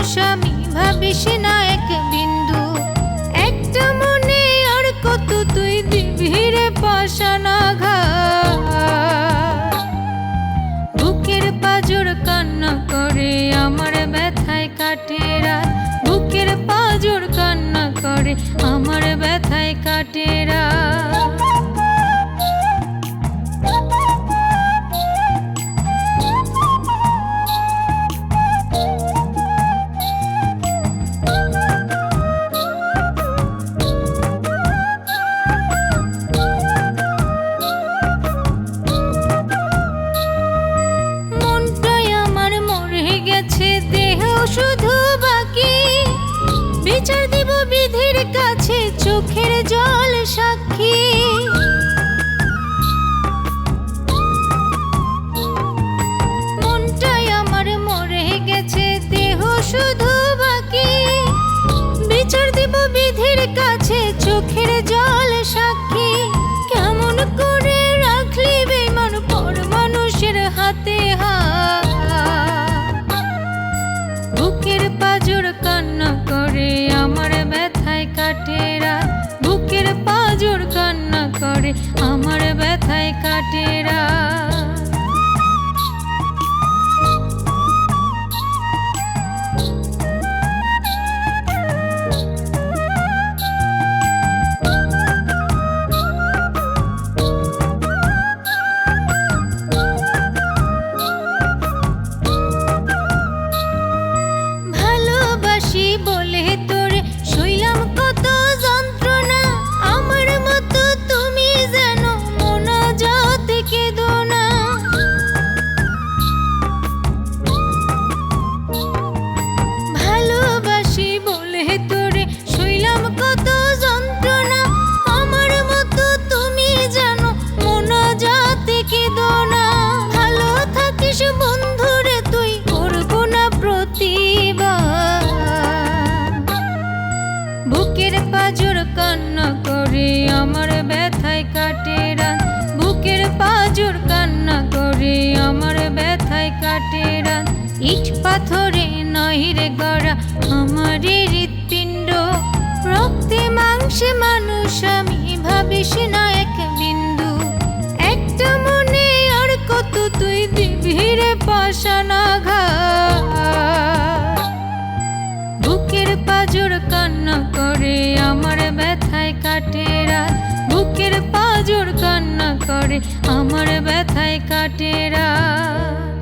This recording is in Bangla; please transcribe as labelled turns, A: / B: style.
A: মানুষ আমি, ভাবিস না এক বিন্দু। একটা মনে আর কত তুই দিবি রে পাশানাঘাত। বুকের পাঁজর কান্না করে আমার ব্যথায় কাটে রাত। বুকের পাঁজর কান্না করে আমার ব্যথায় কাটে রাত। দেহ শুধু বাকি, বিচার দিব বিধির কাছে চোখের জল সাক্ষী। মনটাই আমার মরে গেছে, দেহ শুধু বাকি, বিচার দিব বিধির কাছে চোখের জল সাক্ষী। কেমন করে রাখলি বেঈমান পর মানুষের হাতে হাত। বুকের পাঁজর কান্না করে আমার ব্যথায় কাটে রাত। বুকের পাঁজর কান্না করে আমার ব্যথায় কাটে রাত। বলে তোরে সইলাম কত যন্ত্রণা, আমার মতো তুমি যেন মোনাজাত কেঁদো না। ভালোবাসি বলে তোরে সইলাম কত যন্ত্রণা, আমার মতো তুমি যেন মোনাজাত কেঁদো না। ভালো থাকিস বন্ধুরে তুই, করবো না প্রতিবাদ। বুকের পাঁজর কান্না করে আমার ব্যথায় কাটে রাত। বুকের পাঁজর কান্না করে আমার ব্যথায় কাটে রাত। ইট পাথরে নয় রে গড়া আমার হৃৎপিণ্ড, রক্তে মাংসে মানুষ আমি, ভাবিস না এক বিন্দু। একটা মনে আর কত তুই দিবি রে পাশানাঘাত। বুকের পাঁজর কান্না করে আমার ব্যথায় কাটে রাত। বুকের পাঁজর কান্না করে আমার ব্যথায় কাটে রাত।